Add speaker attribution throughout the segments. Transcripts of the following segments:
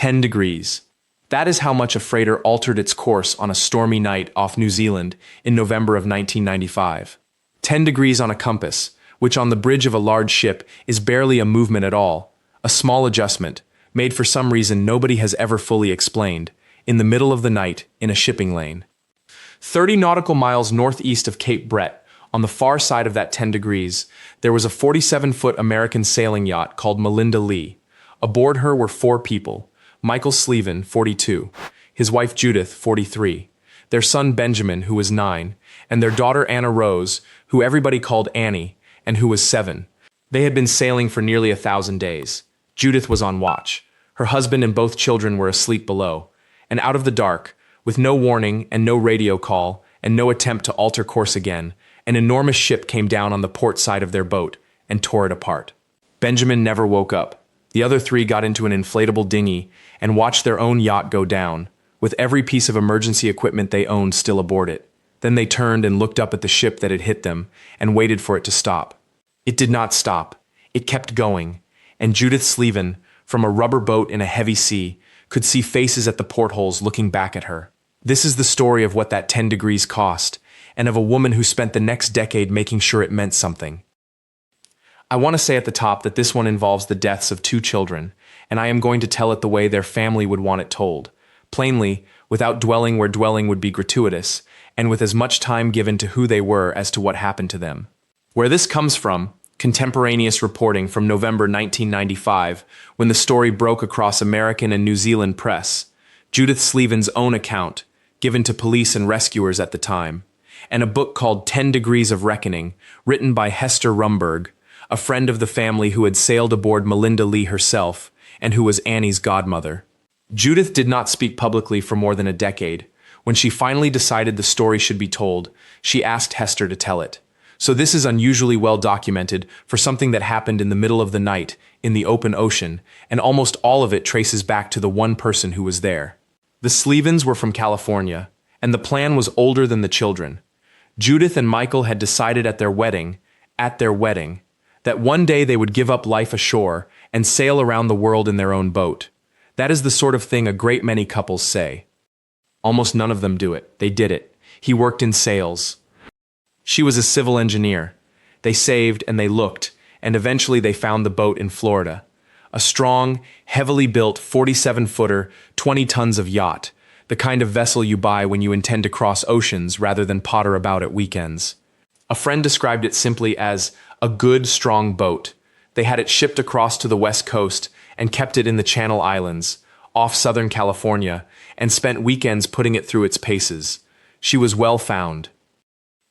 Speaker 1: 10 degrees. That is how much a freighter altered its course on a stormy night off New Zealand in November of 1995. 10 degrees on a compass, which on the bridge of a large ship is barely a movement at all, a small adjustment, made for some reason nobody has ever fully explained, in the middle of the night in a shipping lane. 30 nautical miles northeast of Cape Brett, on the far side of that 10 degrees, there was a 47-foot American sailing yacht called Melinda Lee. Aboard her were 4 people: Michael Slevin, 42, his wife Judith, 43, their son Benjamin, who was 9, and their daughter Anna Rose, who everybody called Annie, and who was 7. They had been sailing for nearly 1,000 days. Judith was on watch. Her husband and both children were asleep below. And out of the dark, with no warning and no radio call and no attempt to alter course again, an enormous ship came down on the port side of their boat and tore it apart. Benjamin never woke up. The other 3 got into an inflatable dinghy and watched their own yacht go down, with every piece of emergency equipment they owned still aboard it. Then they turned and looked up at the ship that had hit them and waited for it to stop. It did not stop. It kept going, and Judith Slevin, from a rubber boat in a heavy sea, could see faces at the portholes looking back at her. This is the story of what that 10 degrees cost, and of a woman who spent the next decade making sure it meant something. I want to say at the top that this one involves the deaths of 2 children, and I am going to tell it the way their family would want it told. Plainly, without dwelling where dwelling would be gratuitous, and with as much time given to who they were as to what happened to them. Where this comes from, contemporaneous reporting from November 1995, when the story broke across American and New Zealand press, Judith Slevin's own account, given to police and rescuers at the time, and a book called 10 Degrees of Reckoning, written by Hester Rumberg, a friend of the family who had sailed aboard Melinda Lee herself, and who was Annie's godmother. Judith did not speak publicly for more than a decade. When she finally decided the story should be told, she asked Hester to tell it. So this is unusually well documented for something that happened in the middle of the night, in the open ocean, and almost all of it traces back to the one person who was there. The Slevins were from California, and the plan was older than the children. Judith and Michael had decided at their wedding, that one day they would give up life ashore and sail around the world in their own boat. That is the sort of thing a great many couples say. Almost none of them do it. They did it. He worked in sales. She was a civil engineer. They saved and they looked, and eventually they found the boat in Florida. A strong, heavily built 47-footer, 20 tons of yacht, the kind of vessel you buy when you intend to cross oceans rather than potter about at weekends. A friend described it simply as a good, strong boat. They had it shipped across to the West Coast and kept it in the Channel Islands, off Southern California, and spent weekends putting it through its paces. She was well found.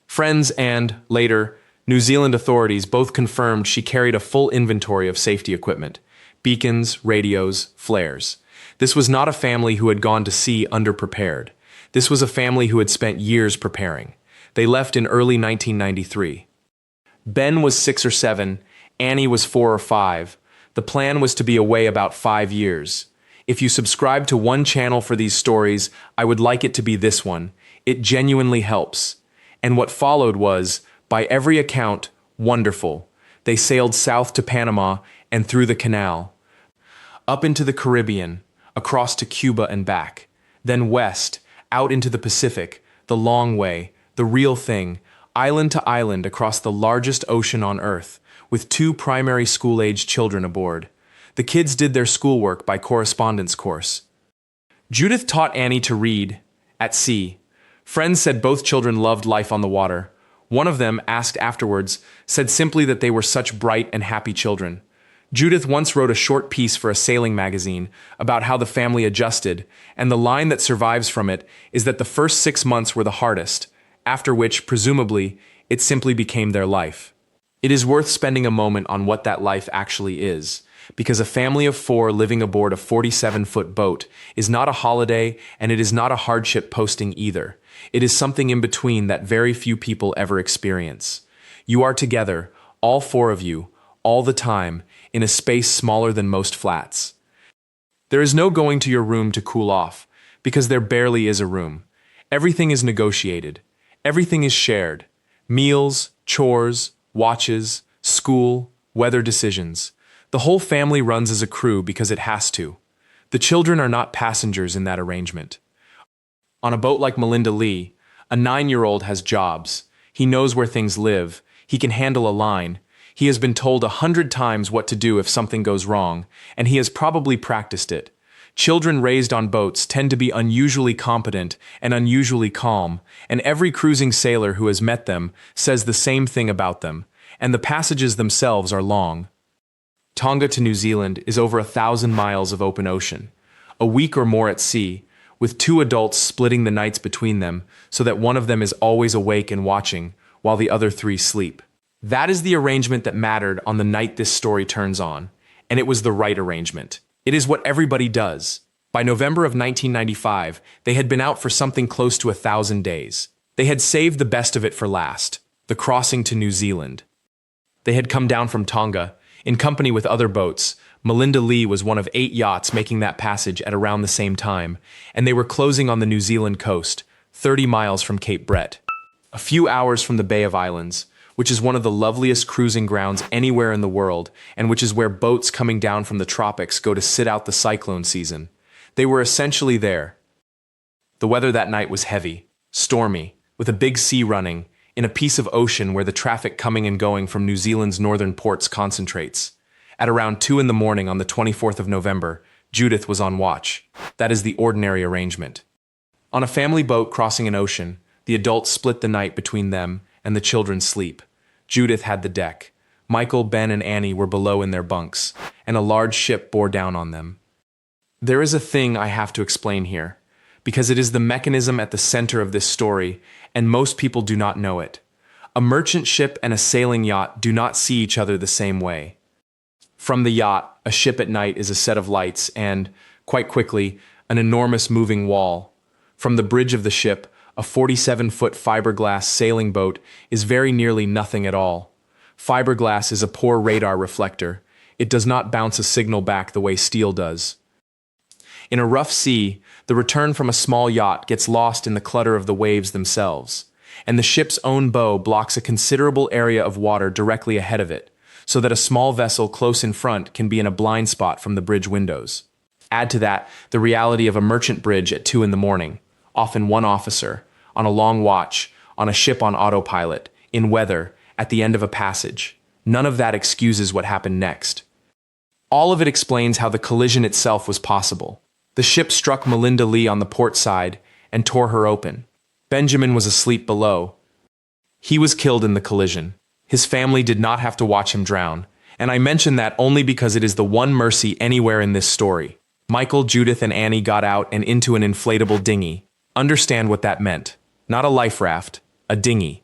Speaker 1: Friends and, later, New Zealand authorities both confirmed she carried a full inventory of safety equipment: beacons, radios, flares. This was not a family who had gone to sea underprepared. This was a family who had spent years preparing. They left in early 1993. Ben was 6 or 7, Annie was 4 or 5. The plan was to be away about 5 years. If you subscribe to one channel for these stories, I would like it to be this one. It genuinely helps. And what followed was, by every account, wonderful. They sailed south to Panama and through the canal, up into the Caribbean, across to Cuba and back, then west, out into the Pacific, the long way, the real thing, island to island across the largest ocean on Earth, with 2 primary school-age children aboard. The kids did their schoolwork by correspondence course. Judith taught Annie to read, at sea. Friends said both children loved life on the water. One of them, asked afterwards, said simply that they were such bright and happy children. Judith once wrote a short piece for a sailing magazine about how the family adjusted, and the line that survives from it is that the first 6 months were the hardest, after which, presumably, it simply became their life. It is worth spending a moment on what that life actually is, because a family of 4 living aboard a 47-foot boat is not a holiday, and it is not a hardship posting either. It is something in between that very few people ever experience. You are together, all 4 of you, all the time, in a space smaller than most flats. There is no going to your room to cool off, because there barely is a room. Everything is negotiated. Everything is shared. Meals, chores, watches, school, weather decisions. The whole family runs as a crew because it has to. The children are not passengers in that arrangement. On a boat like Melinda Lee, a 9-year-old has jobs. He knows where things live. He can handle a line. He has been told 100 times what to do if something goes wrong, and he has probably practiced it. Children raised on boats tend to be unusually competent and unusually calm, and every cruising sailor who has met them says the same thing about them, and the passages themselves are long. Tonga to New Zealand is over 1,000 miles of open ocean, a week or more at sea, with 2 adults splitting the nights between them so that one of them is always awake and watching while the other 3 sleep. That is the arrangement that mattered on the night this story turns on, and it was the right arrangement. It is what everybody does. By November of 1995, they had been out for something close to 1,000 days. They had saved the best of it for last, the crossing to New Zealand. They had come down from Tonga, in company with other boats. Melinda Lee was one of 8 yachts making that passage at around the same time, and they were closing on the New Zealand coast, 30 miles from Cape Brett. A few hours from the Bay of Islands, which is one of the loveliest cruising grounds anywhere in the world, and which is where boats coming down from the tropics go to sit out the cyclone season. They were essentially there. The weather that night was heavy, stormy, with a big sea running, in a piece of ocean where the traffic coming and going from New Zealand's northern ports concentrates. At around 2 in the morning on the 24th of November, Judith was on watch. That is the ordinary arrangement. On a family boat crossing an ocean, the adults split the night between them and the children sleep. Judith had the deck. Michael, Ben, and Annie were below in their bunks, and a large ship bore down on them. There is a thing I have to explain here, because it is the mechanism at the center of this story, and most people do not know it. A merchant ship and a sailing yacht do not see each other the same way. From the yacht, a ship at night is a set of lights and, quite quickly, an enormous moving wall. From the bridge of the ship, a 47-foot fiberglass sailing boat is very nearly nothing at all. Fiberglass is a poor radar reflector. It does not bounce a signal back the way steel does. In a rough sea, the return from a small yacht gets lost in the clutter of the waves themselves, and the ship's own bow blocks a considerable area of water directly ahead of it, so that a small vessel close in front can be in a blind spot from the bridge windows. Add to that the reality of a merchant bridge at 2 in the morning, often one officer, on a long watch, on a ship on autopilot, in weather, at the end of a passage. None of that excuses what happened next. All of it explains how the collision itself was possible. The ship struck Melinda Lee on the port side and tore her open. Benjamin was asleep below. He was killed in the collision. His family did not have to watch him drown, and I mention that only because it is the one mercy anywhere in this story. Michael, Judith, and Annie got out and into an inflatable dinghy. Understand what that meant. Not a life raft, a dinghy.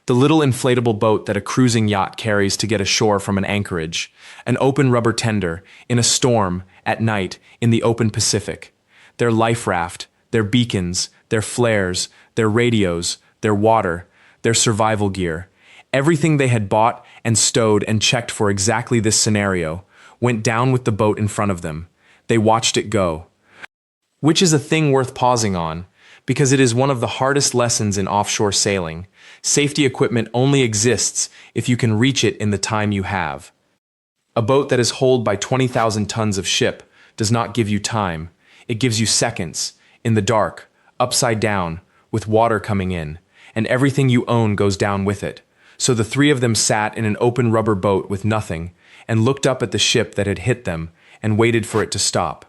Speaker 1: The little inflatable boat that a cruising yacht carries to get ashore from an anchorage, an open rubber tender, in a storm, at night, in the open Pacific. Their life raft, their beacons, their flares, their radios, their water, their survival gear. Everything they had bought and stowed and checked for exactly this scenario went down with the boat in front of them. They watched it go. Which is a thing worth pausing on, because it is one of the hardest lessons in offshore sailing. Safety equipment only exists if you can reach it in the time you have. A boat that is holed by 20,000 tons of ship does not give you time. It gives you seconds, in the dark, upside down, with water coming in, and everything you own goes down with it. So the 3 of them sat in an open rubber boat with nothing, and looked up at the ship that had hit them, and waited for it to stop.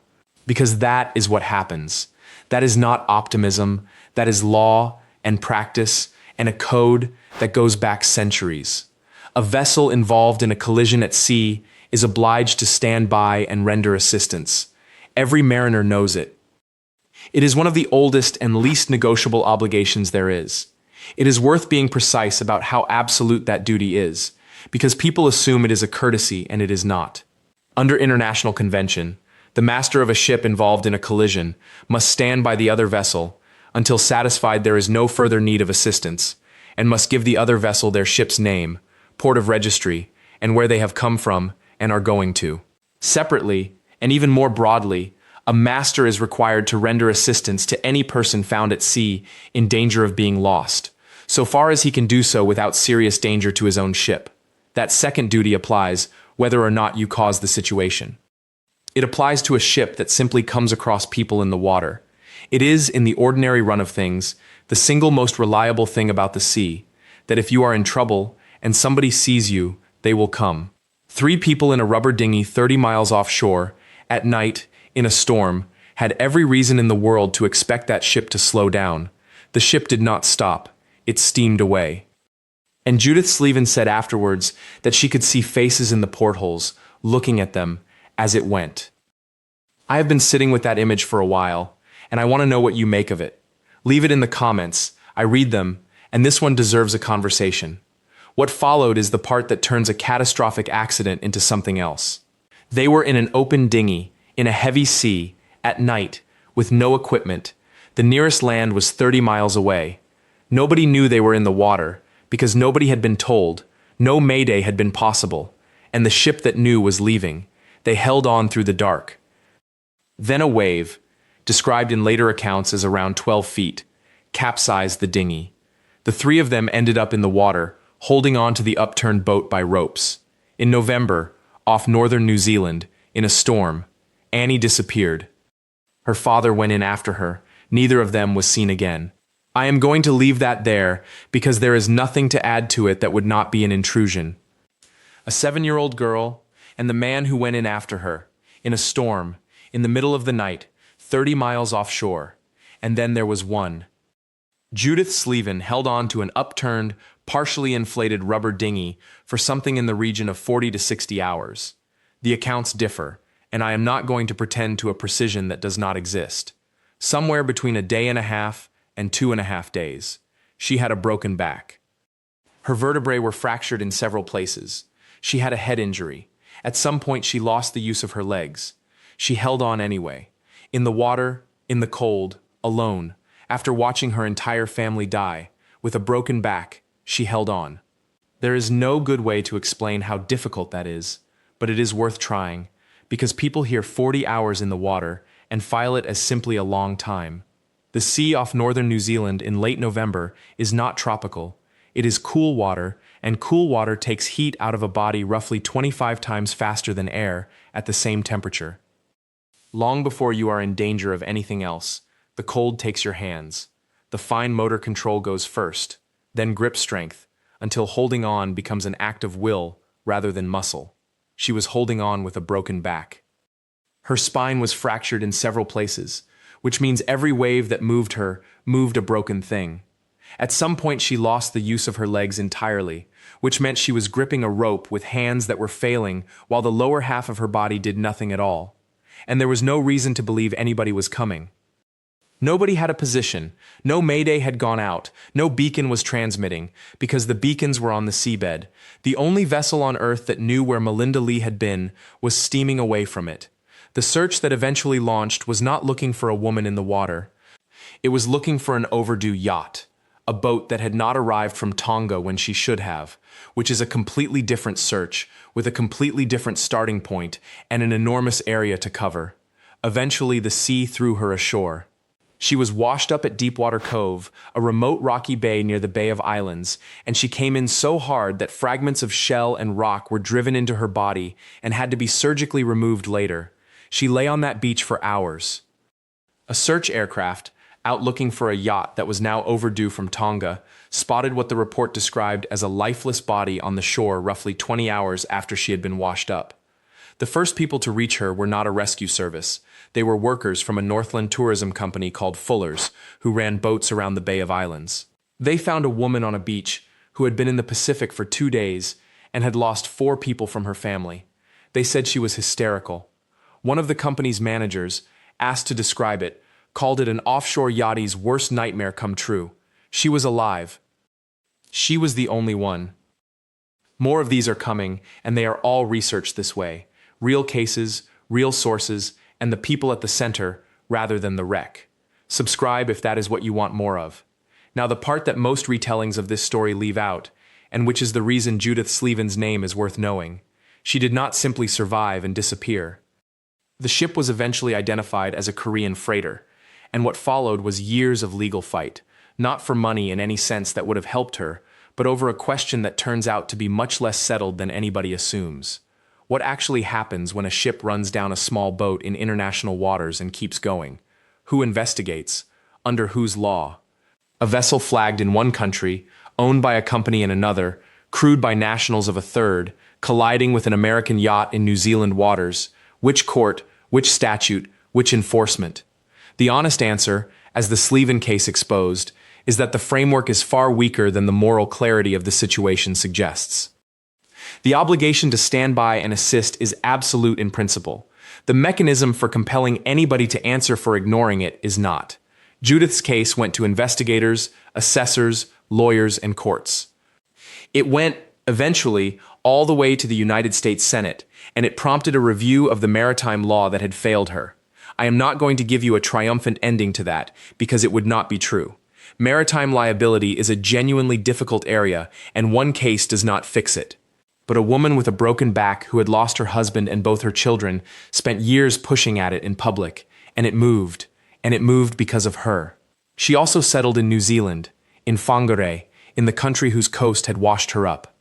Speaker 1: Because that is what happens. That is not optimism. That is law and practice and a code that goes back centuries. A vessel involved in a collision at sea is obliged to stand by and render assistance. Every mariner knows it. It is one of the oldest and least negotiable obligations there is. It is worth being precise about how absolute that duty is, because people assume it is a courtesy and it is not. Under international convention, the master of a ship involved in a collision must stand by the other vessel until satisfied there is no further need of assistance, and must give the other vessel their ship's name, port of registry, and where they have come from and are going to. Separately, and even more broadly, a master is required to render assistance to any person found at sea in danger of being lost, so far as he can do so without serious danger to his own ship. That second duty applies whether or not you cause the situation. It applies to a ship that simply comes across people in the water. It is, in the ordinary run of things, the single most reliable thing about the sea, that if you are in trouble and somebody sees you, they will come. 3 people in a rubber dinghy 30 miles offshore, at night, in a storm, had every reason in the world to expect that ship to slow down. The ship did not stop. It steamed away. And Judith Slevin said afterwards that she could see faces in the portholes, looking at them as it went. I have been sitting with that image for a while, and I want to know what you make of it. Leave it in the comments. I read them, and this one deserves a conversation. What followed is the part that turns a catastrophic accident into something else. They were in an open dinghy, in a heavy sea, at night, with no equipment. The nearest land was 30 miles away. Nobody knew they were in the water, because nobody had been told. No mayday had been possible, and the ship that knew was leaving. They held on through the dark. Then a wave, described in later accounts as around 12 feet, capsized the dinghy. The 3 of them ended up in the water, holding on to the upturned boat by ropes. In November, off northern New Zealand, in a storm, Annie disappeared. Her father went in after her. Neither of them was seen again. I am going to leave that there because there is nothing to add to it that would not be an intrusion. A 7-year-old girl and the man who went in after her, in a storm, in the middle of the night, 30 miles offshore. And then there was one. Judith Slevin held on to an upturned, partially inflated rubber dinghy for something in the region of 40 to 60 hours. The accounts differ, and I am not going to pretend to a precision that does not exist. Somewhere between a day and a half and 2.5 days. She had a broken back. Her vertebrae were fractured in several places. She had a head injury. At some point she lost the use of her legs. She held on anyway. In the water, in the cold, alone, after watching her entire family die, with a broken back, she held on. There is no good way to explain how difficult that is, but it is worth trying, because people hear 40 hours in the water and file it as simply a long time. The sea off northern New Zealand in late November is not tropical. It is cool water, and cool water takes heat out of a body roughly 25 times faster than air at the same temperature. Long before you are in danger of anything else, the cold takes your hands. The fine motor control goes first, then grip strength, until holding on becomes an act of will rather than muscle. She was holding on with a broken back. Her spine was fractured in several places, which means every wave that moved her moved a broken thing. At some point she lost the use of her legs entirely, which meant she was gripping a rope with hands that were failing while the lower half of her body did nothing at all. And there was no reason to believe anybody was coming. Nobody had a position, no mayday had gone out, no beacon was transmitting, because the beacons were on the seabed. The only vessel on Earth that knew where Melinda Lee had been was steaming away from it. The search that eventually launched was not looking for a woman in the water. It was looking for an overdue yacht, a boat that had not arrived from Tonga when she should have, which is a completely different search, with a completely different starting point and an enormous area to cover. Eventually the sea threw her ashore. She was washed up at Deepwater Cove, a remote rocky bay near the Bay of Islands, and she came in so hard that fragments of shell and rock were driven into her body and had to be surgically removed later. She lay on that beach for hours. A search aircraft, out looking for a yacht that was now overdue from Tonga, spotted what the report described as a lifeless body on the shore roughly 20 hours after she had been washed up. The first people to reach her were not a rescue service. They were workers from a Northland tourism company called Fuller's, who ran boats around the Bay of Islands. They found a woman on a beach who had been in the Pacific for 2 days and had lost 4 people from her family. They said she was hysterical. One of the company's managers, asked to describe it, called it an offshore yachtie's worst nightmare come true. She was alive. She was the only one. More of these are coming, and they are all researched this way. Real cases, real sources, and the people at the center, rather than the wreck. Subscribe if that is what you want more of. Now the part that most retellings of this story leave out, and which is the reason Judith Slevin's name is worth knowing. She did not simply survive and disappear. The ship was eventually identified as a Korean freighter, and what followed was years of legal fight, not for money in any sense that would have helped her, but over a question that turns out to be much less settled than anybody assumes. What actually happens when a ship runs down a small boat in international waters and keeps going? Who investigates? Under whose law? A vessel flagged in one country, owned by a company in another, crewed by nationals of a third, colliding with an American yacht in New Zealand waters. Which court, which statute, which enforcement? The honest answer, as the Slevin case exposed, is that the framework is far weaker than the moral clarity of the situation suggests. The obligation to stand by and assist is absolute in principle. The mechanism for compelling anybody to answer for ignoring it is not. Judith's case went to investigators, assessors, lawyers, and courts. It went, eventually, all the way to the United States Senate, and it prompted a review of the maritime law that had failed her. I am not going to give you a triumphant ending to that, because it would not be true. Maritime liability is a genuinely difficult area, and one case does not fix it. But a woman with a broken back who had lost her husband and both her children spent years pushing at it in public, and it moved because of her. She also settled in New Zealand, in Whangarei, in the country whose coast had washed her up.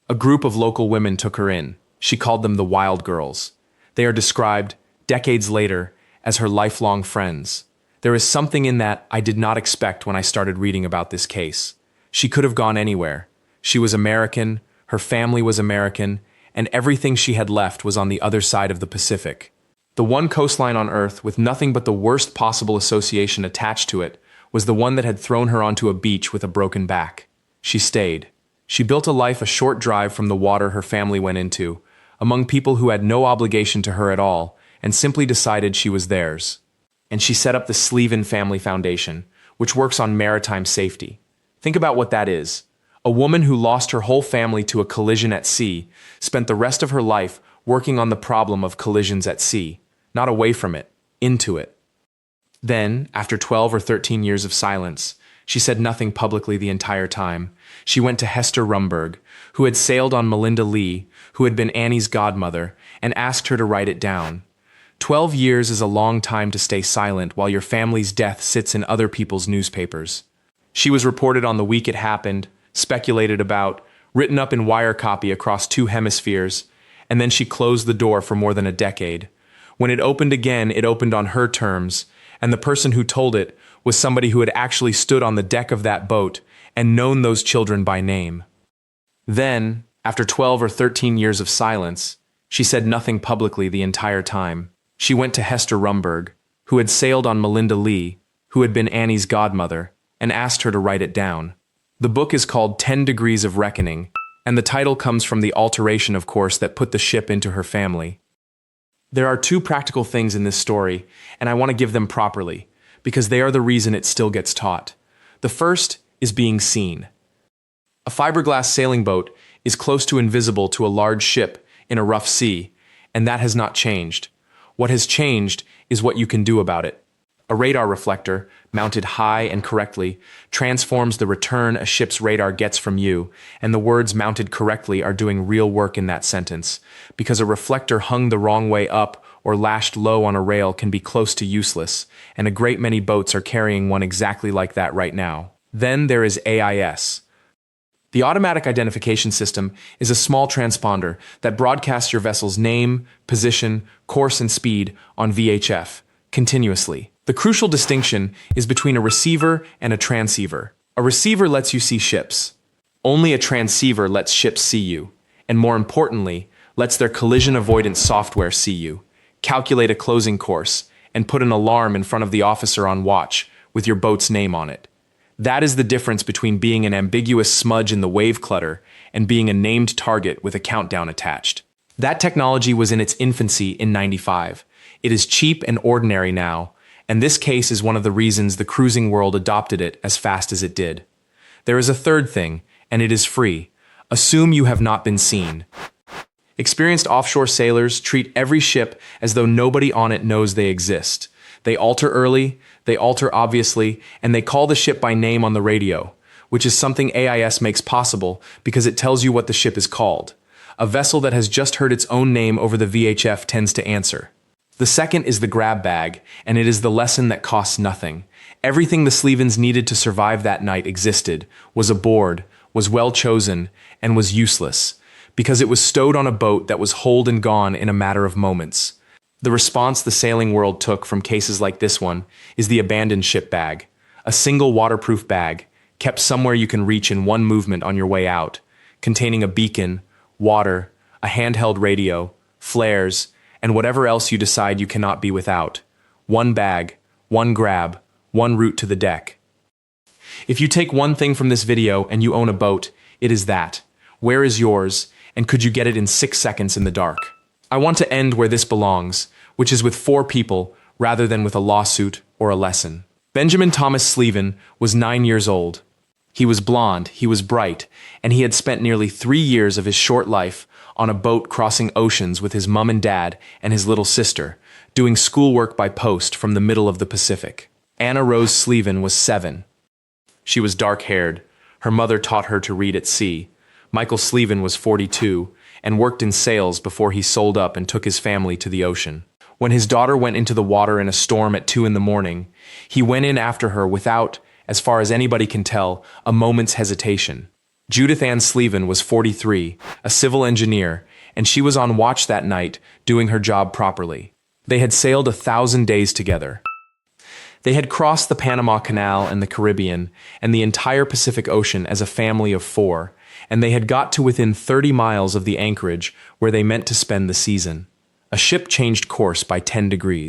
Speaker 1: A group of local women took her in. She called them the Wild Girls. They are described, decades later, as her lifelong friends. There is something in that I did not expect when I started reading about this case. She could have gone anywhere. She was American, her family was American, and everything she had left was on the other side of the Pacific. The one coastline on Earth with nothing but the worst possible association attached to it was the one that had thrown her onto a beach with a broken back. She stayed. She built a life a short drive from the water her family went into, among people who had no obligation to her at all, and simply decided she was theirs. And she set up the Slevin Family Foundation, which works on maritime safety. Think about what that is. A woman who lost her whole family to a collision at sea spent the rest of her life working on the problem of collisions at sea, not away from it, into it. Then, after 12 or 13 years of silence, she said nothing publicly the entire time. She went to Hester Rumberg, who had sailed on Melinda Lee, who had been Annie's godmother, and asked her to write it down. 12 years is a long time to stay silent while your family's death sits in other people's newspapers. She was reported on the week it happened, speculated about, written up in wire copy across 2 hemispheres, and then she closed the door for more than a decade. When it opened again, it opened on her terms, and the person who told it was somebody who had actually stood on the deck of that boat and known those children by name. Then, after 12 or 13 years of silence, she said nothing publicly the entire time. She went to Hester Rumberg, who had sailed on Melinda Lee, who had been Annie's godmother, and asked her to write it down. The book is called 10 Degrees of Reckoning, and the title comes from the alteration, of course, that put the ship into her family. There are 2 practical things in this story, and I want to give them properly, because they are the reason it still gets taught. The first is being seen. A fiberglass sailing boat is close to invisible to a large ship in a rough sea, and that has not changed. What has changed is what you can do about it. A radar reflector, mounted high and correctly, transforms the return a ship's radar gets from you, and the words mounted correctly are doing real work in that sentence, because a reflector hung the wrong way up or lashed low on a rail can be close to useless, and a great many boats are carrying one exactly like that right now. Then there is AIS. The automatic identification system is a small transponder that broadcasts your vessel's name, position, course, and speed on VHF, continuously. The crucial distinction is between a receiver and a transceiver. A receiver lets you see ships. Only a transceiver lets ships see you, and more importantly, lets their collision avoidance software see you, calculate a closing course, and put an alarm in front of the officer on watch with your boat's name on it. That is the difference between being an ambiguous smudge in the wave clutter and being a named target with a countdown attached. That technology was in its infancy in '95. It is cheap and ordinary now, and this case is one of the reasons the cruising world adopted it as fast as it did. There is a third thing, and it is free. Assume you have not been seen. Experienced offshore sailors treat every ship as though nobody on it knows they exist. They alter early, they alter obviously, and they call the ship by name on the radio, which is something AIS makes possible because it tells you what the ship is called. A vessel that has just heard its own name over the VHF tends to answer. The second is the grab bag, and it is the lesson that costs nothing. Everything the Slevins needed to survive that night existed, was aboard, was well chosen, and was useless. because it was stowed on a boat that was holed and gone in a matter of moments. The response the sailing world took from cases like this one is the abandoned ship bag, a single waterproof bag, kept somewhere you can reach in one movement on your way out, containing a beacon, water, a handheld radio, flares, and whatever else you decide you cannot be without. One bag, one grab, one route to the deck. If you take one thing from this video and you own a boat, it is that. Where is yours, and could you get it in 6 seconds in the dark? I want to end where this belongs, which is with 4 people rather than with a lawsuit or a lesson. Benjamin Thomas Slevin was 9 years old. He was blonde, he was bright, and he had spent nearly 3 years of his short life on a boat crossing oceans with his mom and dad and his little sister, doing schoolwork by post from the middle of the Pacific. Anna Rose Slevin was 7. She was dark-haired. Her mother taught her to read at sea. Michael Slevin was 42 and worked in sales before he sold up and took his family to the ocean. When his daughter went into the water in a storm at 2 in the morning, he went in after her without, as far as anybody can tell, a moment's hesitation. Judith Ann Slevin was 43, a civil engineer, and she was on watch that night, doing her job properly. They had sailed 1,000 days together. They had crossed the Panama Canal and the Caribbean and the entire Pacific Ocean as a family of 4, and they had got to within 30 miles of the anchorage where they meant to spend the season. A ship changed course by 10 degrees.